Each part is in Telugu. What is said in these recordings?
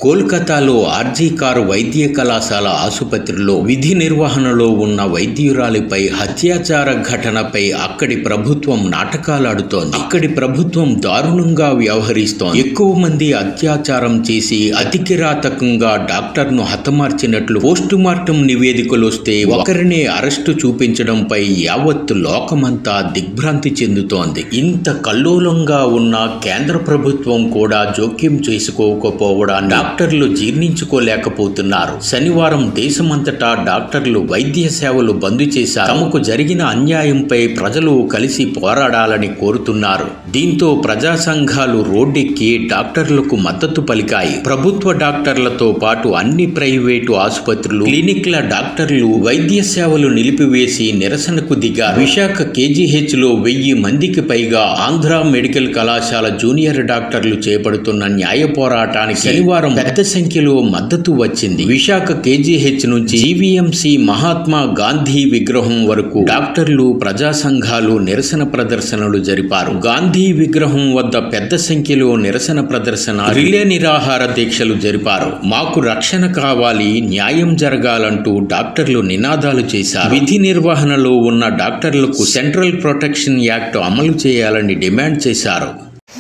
కోల్కతాలో ఆర్జీ కార్ వైద్య కళాశాల ఆసుపత్రిలో విధి నిర్వహణలో ఉన్న వైద్యురాలిపై అత్యాచార ఘటనపై అక్కడి ప్రభుత్వం నాటకాలాడుతోంది. అక్కడి ప్రభుత్వం దారుణంగా వ్యవహరిస్తోంది. ఎక్కువ మంది అత్యాచారం చేసి అతి కిరాతకంగా డాక్టర్ను హతమార్చినట్లు పోస్టుమార్టం నివేదికలు వస్తే ఒకరినే అరెస్టు చూపించడంపై యావత్తు లోకమంతా దిగ్భ్రాంతి చెందుతోంది. ఇంత కల్లోలంగా ఉన్న కేంద్ర ప్రభుత్వం కూడా జోక్యం చేసుకోకపోవడాన్ని డాక్టర్లు జీర్ణించుకోలేకపోతున్నారు. శనివారం దేశమంతటా డాక్టర్లు వైద్య సేవలు బంద్ చేశారు. తమకు జరిగిన అన్యాయంపై ప్రజలు కలిసి పోరాడాలని కోరుతున్నారు. దీంతో ప్రజా సంఘాలు రోడ్డెక్కి డాక్టర్లకు మద్దతు పలికాయి. ప్రభుత్వ డాక్టర్లతో పాటు అన్ని ప్రైవేటు ఆసుపత్రులు, క్లినిక్ల డాక్టర్లు వైద్య సేవలు నిలిపివేసి నిరసనకు దిగారు. విశాఖ కేజీహెచ్లో 1000 మందికి పైగా ఆంధ్ర మెడికల్ కళాశాల జూనియర్ డాక్టర్లు చేపడుతున్న న్యాయ పోరాటానికి శనివారం పెద్ద సంఖ్యలో మద్దతు వచ్చింది. విశాఖ కేజీహెచ్ నుంచి జీవీఎంసీ మహాత్మా గాంధీ విగ్రహం వరకు డాక్టర్లు, ప్రజా సంఘాలు నిరసన ప్రదర్శనలు జరిపారు. గాంధీ విగ్రహం వద్ద పెద్ద సంఖ్యలో నిరసన ప్రదర్శన, రిలే నిరాహార దీక్షలు జరిపారు. మాకు రక్షణ కావాలి, న్యాయం జరగాలంటూ డాక్టర్లు నినాదాలు చేశారు. విధి నిర్వహణలో ఉన్న డాక్టర్లకు సెంట్రల్ ప్రొటెక్షన్ యాక్ట్ అమలు చేయాలని డిమాండ్ చేశారు.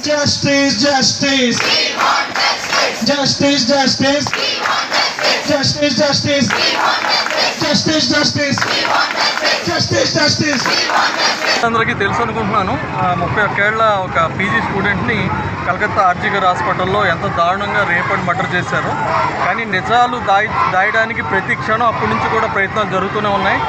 Justice, justice. We want justice. Justice, justice. We want justice. Justice, justice. We want justice. Justice, justice. We want justice. Justice, justice. We want justice. అందరికీ తెలుసు అనుకుంటున్నాను. 31 ఏళ్ల ఒక పీజీ స్టూడెంట్ని కలకత్తా ఆర్జీ కార్ హాస్పిటల్లో ఎంత దారుణంగా రేప్ అండ్ మర్డర్ చేశారు. కానీ నిజాలు దాయడానికి ప్రతి క్షణం అప్పటి నుంచి కూడా ప్రయత్నాలు జరుగుతూనే ఉన్నాయి.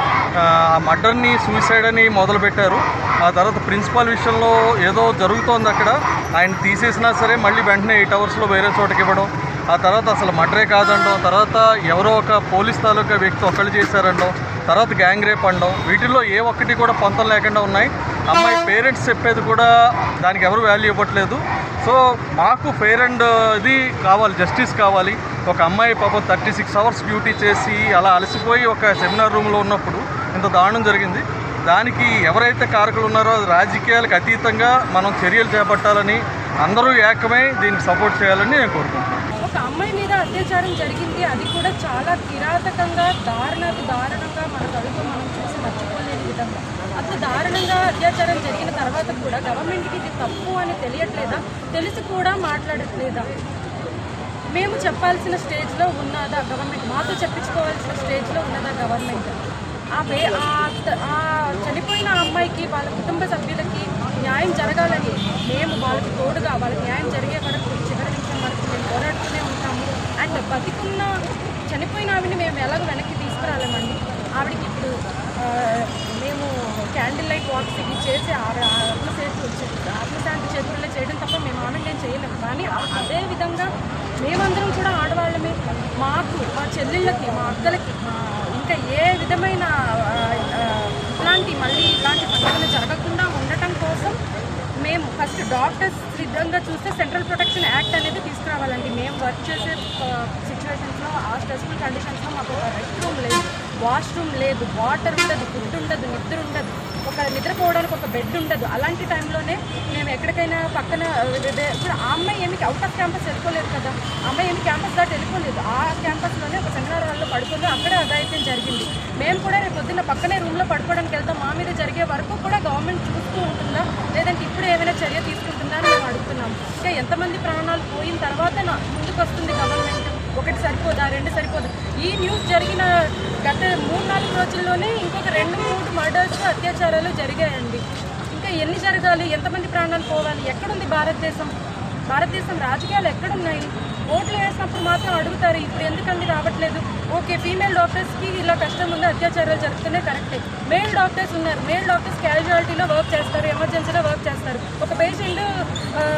ఆ మర్డర్ని సూసైడ్ అని మొదలుపెట్టారు. ఆ తర్వాత ప్రిన్సిపాల్ విషయంలో ఏదో జరుగుతోంది అక్కడ, ఆయన తీసేసినా సరే మళ్ళీ వెంటనే 8 అవర్స్లో వేరే చోటకి ఇవ్వడం. ఆ తర్వాత అసలు మర్డరే కాదండం, తర్వాత ఎవరో ఒక పోలీస్ తాలూకా వ్యక్తి ఒకళ్ళు చేశారండం, తర్వాత గ్యాంగ్ రేప్ అనడం. వీటిల్లో ఏ ఒక్కటి కూడా పొంతం లేకుండా ఉన్నాయి. అమ్మాయి పేరెంట్స్ చెప్పేది కూడా దానికి ఎవరు వాల్యూ ఇవ్వట్లేదు. సో మాకు ఫెయిర్ అండ్ ఇది కావాలి, జస్టిస్ కావాలి. ఒక అమ్మాయి పాపం 36 అవర్స్ డ్యూటీ చేసి అలా అలసిపోయి ఒక సెమినార్ రూమ్లో ఉన్నప్పుడు ఇంత దారుణం జరిగింది. దానికి ఎవరైతే కారకులు ఉన్నారో అది రాజకీయాలకు అతీతంగా మనం చర్యలు చేపట్టాలని, అందరూ ఏకమై దీనికి సపోర్ట్ చేయాలని నేను కోరుకుంటున్నాను. ఒక అమ్మాయి మీద అత్యాచారం జరిగింది, అది కూడా చాలా కిరాతకంగా దారుణంగా మన కడుపు మనం చూసి మర్చిపోలేని విధంగా అంత దారుణంగా అత్యాచారం జరిగిన తర్వాత కూడా గవర్నమెంట్కి ఇది తప్పు అని తెలియట్లేదా? తెలిసి కూడా మాట్లాడట్లేదా? మేము చెప్పాల్సిన స్టేజ్లో ఉన్నదా గవర్నమెంట్? మాతో చెప్పించుకోవాల్సిన స్టేజ్లో ఉన్నదా గవర్నమెంట్? ఆ చనిపోయిన అమ్మాయికి, వాళ్ళ కుటుంబ సభ్యులకి న్యాయం జరగాలని మేము వాళ్ళకి తోడుగా, వాళ్ళకి న్యాయం జరిగే వరకు చివరి నిమిషం వరకు మేము పోరాడుతూనే ఉంటాము. అండ్ బతికున్న చనిపోయిన ఆవిడని మేము ఎలాగో వెనక్కి తీసుకురాలేమండి. ఆవిడకి ఇప్పుడు మేము క్యాండిల్ లైట్ వాక్స్ ఇవి చేసి ఆత్మశాంతి చేతుల్లో చేయడం తప్ప మేము ఆవిడని ఏం చేయలేము. కానీ అదేవిధంగా మేమందరం కూడా ఆడవాళ్ళమే. మాకు, మా చెల్లెళ్ళకి, మా అక్కలకి ఇంకా ఏ విధమైన ఇలాంటి సంఘటన జరగకుండా ఉండటం కోసం మేము ఫస్ట్ డాక్టర్స్ విధంగా చూస్తే సెంట్రల్ ప్రొటెక్షన్ యాక్ట్ అనేది తీసుకురావాలండి. మేము వర్క్ చేసే సిచ్యువేషన్స్లో, ఆ స్ట్రెస్ఫుల్ కండిషన్స్లో మాకు ఒక రెస్ట్ రూమ్ లేదు, వాష్రూమ్ లేదు, వాటర్ ఉండదు, ఫుడ్ ఉండదు, నిద్ర ఉండదు, ఒక నిద్రపోవడానికి ఒక బెడ్ ఉండదు. అలాంటి టైంలోనే మేము ఎక్కడికైనా పక్కన ఇప్పుడు ఆ అమ్మాయి ఏమి అవుట్ ఆఫ్ క్యాంపస్ వెళ్ళిపోలేదు కదా, ఆ అమ్మాయి ఏమి క్యాంపస్ దాటి వెళ్ళిపోలేదు. ఆ క్యాంపస్లోనే ఒక సెమినార్ హాల్లో పడుకుందో అక్కడే అఘాయిత్యం జరిగింది. మేము కూడా రేపు పొద్దున్న పక్కనే రూమ్లో పడుకోవడానికి వెళ్తాం. మా మీద జరిగే వరకు కూడా గవర్నమెంట్ చూస్తూ ఉంటుందా, లేదంటే ఇప్పుడు ఏమైనా చర్య తీసుకుంటుందా అని మేము అడుగుతున్నాము. ఇంకా ఎంతమంది ప్రాణాలు పోయిన తర్వాత ముందుకు వస్తుంది గవర్నమెంట్? ఒకటి సరిపోదా, 2 సరిపోదా? ఈ న్యూస్ జరిగిన గత 3-4 రోజుల్లోనే ఇంకొక 2-3 మర్డర్స్, అత్యాచారాలు జరిగాయండి. ఇంకా ఎన్ని జరగాలి? ఎంతమంది ప్రాణాలు పోవాలి? ఎక్కడుంది భారతదేశం? రాజకీయాలు ఎక్కడున్నాయి? ఓట్లు వేసినప్పుడు మాత్రం అడుగుతారు, ఇప్పుడు ఎందుకండి రావట్లేదు? ఓకే, ఫీమేల్ డాక్టర్స్కి ఇలా కష్టం ఉంది, అత్యాచారాలు జరుగుతున్నాయి, కరెక్టే. మేల్ డాక్టర్స్ ఉన్నారు, మేల్ డాక్టర్స్ క్యాజువాలిటీలో వర్క్ చేస్తారు, ఎమర్జెన్సీలో వర్క్ చేస్తారు. ఒక పేషెంట్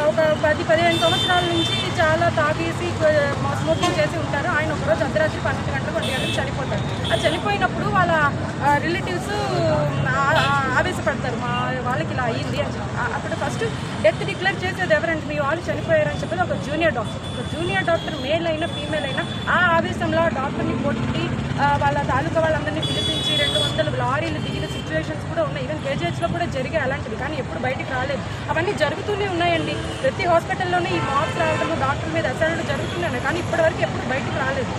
ఒక 10-15 సంవత్సరాల నుంచి చాలా తాగేసి స్మోకింగ్ చేసి ఉంటారు. ఆయన ఒకరోజు అర్ధరాత్రి 12 గంటలకు 1 గంటలకు చనిపోతారు. అది చనిపోయినప్పుడు వాళ్ళ రిలేటివ్స్ ఆవేశపడతారు, మా వాళ్ళకి ఇలా అయ్యింది అని చెప్పి. అప్పుడు ఫస్ట్ డెత్ డిక్లేర్ చేసేది ఎవరంటే మీ వాళ్ళు చనిపోయారని చెప్పేది ఒక junior doctor. Junior doctor male అయినా ఫీమేల్ అయినా ఆ ఆవేశంలో డాక్టర్ని కొట్టి వాళ్ళ తాలూకా వాళ్ళందరినీ పిలిపించి 200 లారీలు దిగిన సిచ్యువేషన్స్ కూడా ఉన్నాయి. ఈవెన్ కేజీహెచ్లో కూడా జరిగే అలాంటివి, కానీ ఎప్పుడు బయటికి రాలేదు. అవన్నీ జరుగుతూనే ఉన్నాయండి. ప్రతి హాస్పిటల్లోనే ఈ మాప్స్ రావడము, డాక్టర్ మీద అసలు జరుగుతున్నాయి, కానీ ఇప్పటివరకు ఎప్పుడు బయటికి రాలేదు.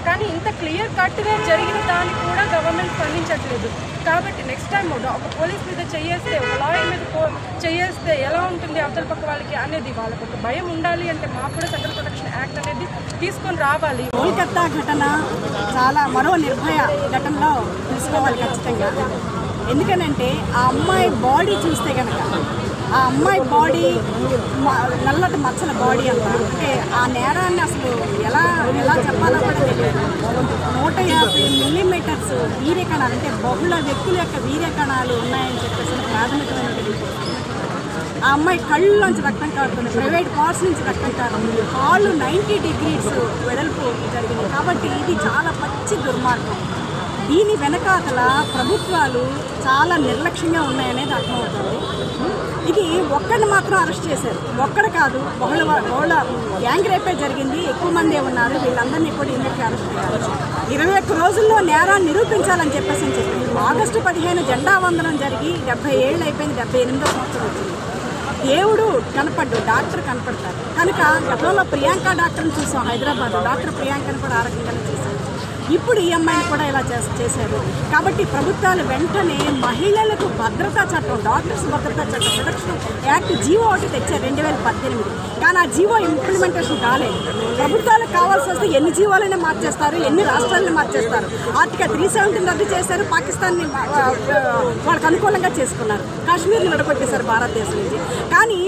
కానీ ఇంత క్లియర్ కట్గా జరిగిన దాన్ని కూడా గవర్నమెంట్ స్పందించట్లేదు. కాబట్టి నెక్స్ట్ టైం ఒక పోలీస్ మీద చేయేస్తే, ఒక లాయర్ మీద చేయేస్తే ఎలా ఉంటుంది అవతల పక్క వాళ్ళకి అనేది వాళ్ళకి ఒక భయం ఉండాలి. అంటే మాకు కూడా సెంట్రల్ ప్రొటెక్షన్ యాక్ట్ అనేది తీసుకొని రావాలి. కోల్కతా ఘటన చాలా మరో నిర్భయ ఘటనలో తీసుకోవాలి ఖచ్చితంగా. ఎందుకనంటే ఆ అమ్మాయి బాడీ చూస్తే కనుక, ఆ అమ్మాయి బాడీ నల్లటి మచ్చల బాడీ అంతా, అంటే ఆ నేరాన్ని అసలు ఎలా చెప్పాలో కూడా తెలియదు. 150 మిల్లీమీటర్స్ వీర్యకణాలు, అంటే బహుళ వ్యక్తుల యొక్క వీర్యకణాలు ఉన్నాయని చెప్పేసి ప్రాథమికమైన తెలియదు. ఆ అమ్మాయి కళ్ళలోంచి రక్తం కారుతుంది, ప్రైవేట్ పార్ట్స్ నుంచి రక్తం కారుతుంది, కాళ్ళు 90 డిగ్రీస్ వెడల్పు జరిగింది. కాబట్టి ఇది చాలా పచ్చి దుర్మార్గం. దీని వెనకాతల ప్రభుత్వాలు చాలా నిర్లక్ష్యంగా ఉన్నాయనేది అర్థమవుతుంది. ఇది ఒక్కడిని మాత్రం అరెస్ట్ చేశారు, ఒక్కడ కాదు, బహుళ గ్యాంగ్ రేపే జరిగింది, ఎక్కువ మందే ఉన్నారు. వీళ్ళందరినీ కూడా ఇమ్మీడియట్గా అరెస్ట్ చేయాలి. 21 రోజుల్లో నేరాన్ని నిరూపించాలని చెప్పేసి చెప్పింది. ఆగస్టు 15 జెండా వందనం జరిగి 70 ఏళ్ళు అయిపోయింది, 78వ సంవత్సరం వచ్చింది. దేవుడు కనపడ్డు, డాక్టర్ కనపడతారు కనుక గతంలో ప్రియాంక డాక్టర్ని చూసాం హైదరాబాద్, డాక్టర్ ప్రియాంకని కూడా ఆ రకంగానే చూసాం. ఇప్పుడు ఈ అమ్మాయిని కూడా ఇలా చేశారు. కాబట్టి ప్రభుత్వాలు వెంటనే మహిళలకు భద్రతా చట్టం, డాక్టర్స్ భద్రతా చట్టం, ప్రొటెక్షన్ యాక్ట్ జీవో ఒకటి తెచ్చారు 2018. కానీ ఆ జీవో ఇంప్లిమెంటేషన్ కాలేదు. ప్రభుత్వాలకు కావాల్సి వస్తే ఎన్ని జీవోలైనా మార్చేస్తారు, ఎన్ని రాష్ట్రాలను మార్చేస్తారు. ఆర్టికల్ 370 రద్దు చేశారు, పాకిస్తాన్ని వాళ్ళకి అనుకూలంగా చేసుకున్నారు, కాశ్మీర్ని విడగొట్టేశారు భారతదేశం నుంచి. కానీ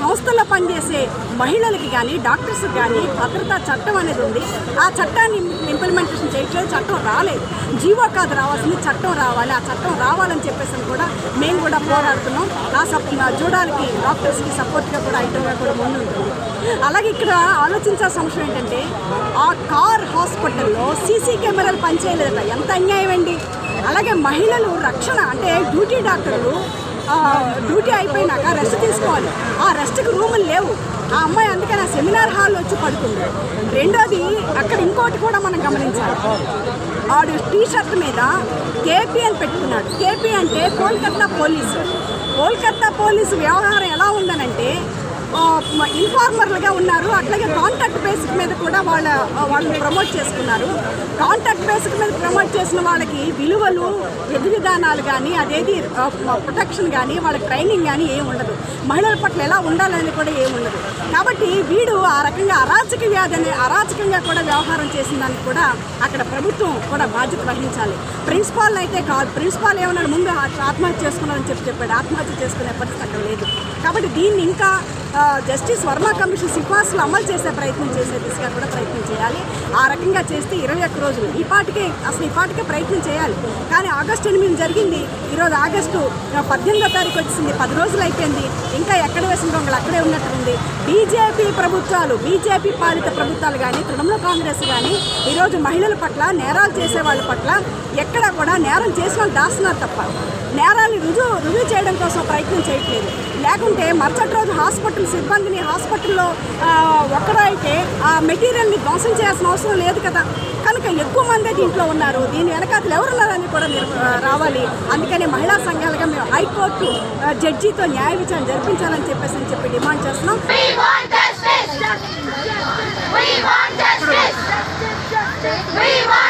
సంస్థల్లో పనిచేసే మహిళలకి కానీ డాక్టర్స్కి కానీ భద్రతా చట్టం అనేది ఉంది. ఆ చట్టాన్ని ఇంప్లిమెంటేషన్ చేయట్లేదు, చట్టం రాలేదు. జీవో కాదు రావాల్సింది, చట్టం రావాలి. ఆ చట్టం రావాలని చెప్పేసి కూడా మేము కూడా పోరాడుతున్నాం. ఆ జూడాలకి డాక్టర్స్కి సపోర్ట్గా కూడా ఐటమ్గా కూడా ముందు ఉంటుంది. అలాగే ఇక్కడ ఆలోచించాల్సిన అంశం ఏంటంటే, ఆ కార్ హాస్పిటల్లో సీసీ కెమెరాలు పనిచేయలేదట, ఎంత అన్యాయం అండి. అలాగే మహిళలు రక్షణ, అంటే డ్యూటీ డాక్టర్లు డ్యూటీ అయిపోయినాక రెస్ట్ తీసుకోవాలి, ఆ రెస్ట్కి రూములు లేవు. ఆ అమ్మాయి అందుకని ఆ సెమినార్ హాల్లో వచ్చి పడుతుంది. రెండోది, అక్కడ ఇంకోటి కూడా మనం గమనించాలి. ఆడు టీషర్ట్ మీద కేపీ అని పెట్టుకున్నాడు. కేపీ అంటే కోల్కతా పోలీసు. కోల్కతా పోలీసు వ్యవహారం ఎలా ఉందనంటే, ఇన్ఫార్మర్లుగా ఉన్నారు. అట్లాగే కాంటాక్ట్ బేసిక్ మీద కూడా వాళ్ళని ప్రమోట్ చేసుకున్నారు. కాంటాక్ట్ బేసిక్ మీద ప్రమోట్ చేసిన వాళ్ళకి విలువలు, విధి విధానాలు కానీ, అదేది ప్రొటెక్షన్ కానీ, వాళ్ళకి ట్రైనింగ్ కానీ ఏమి ఉండదు. మహిళల పట్ల ఎలా ఉండాలని కూడా ఏమి ఉండదు. కాబట్టి వీడు ఆ రకంగా అరాచకంగా కూడా వ్యవహారం చేసిన దానికి కూడా అక్కడ ప్రభుత్వం కూడా బాధ్యత వహించాలి. ప్రిన్సిపాల్ అయితే కాదు, ప్రిన్సిపాల్ ఏమన్నాడు, ముందు ఆత్మహత్య చేసుకున్నారని చెప్పాడు. ఆత్మహత్య చేసుకునే పరిస్థితి అక్కడ లేదు. కాబట్టి దీన్ని ఇంకా జస్టిస్ వర్మ కమిషన్ సిఫార్సులు అమలు చేసే ప్రయత్నం చేసే దిశగా కూడా ప్రయత్నం చేయాలి. ఆ రకంగా చేస్తే 21 రోజులు ఈ పాటికే ప్రయత్నం చేయాలి. కానీ ఆగస్టు 8 జరిగింది, ఈరోజు ఆగస్టు 18వ తారీఖు వచ్చింది, 10 రోజులు అయిపోయింది. ఇంకా ఎక్కడ వేసిన దొంగలు అక్కడే ఉన్నట్టుంది. బీజేపీ పాలిత ప్రభుత్వాలు కానీ, తృణమూల కాంగ్రెస్ కానీ ఈరోజు మహిళల పట్ల, నేరాలు చేసే వాళ్ళ పట్ల ఎక్కడ కూడా నేరం చేసిన వాళ్ళు దాస్తున్నారు తప్ప నేరాన్ని రుజువు చేయడం కోసం ప్రయత్నం చేయట్లేదు. లేకుంటే మరుసటి రోజు హాస్పిటల్ సిబ్బందిని హాస్పిటల్లో ఒక్కరైతే ఆ మెటీరియల్ని ధ్వంసం చేయాల్సిన అవసరం లేదు కదా. కనుక ఎక్కువ మందే దీంట్లో ఉన్నారు. దీని వెనకాతలు ఎవరున్నారని కూడా రావాలి. అందుకని మహిళా సంఘాలుగా మేము హైకోర్టు జడ్జితో న్యాయ విచారణ జరిపించాలని చెప్పి డిమాండ్ చేస్తున్నాం. We want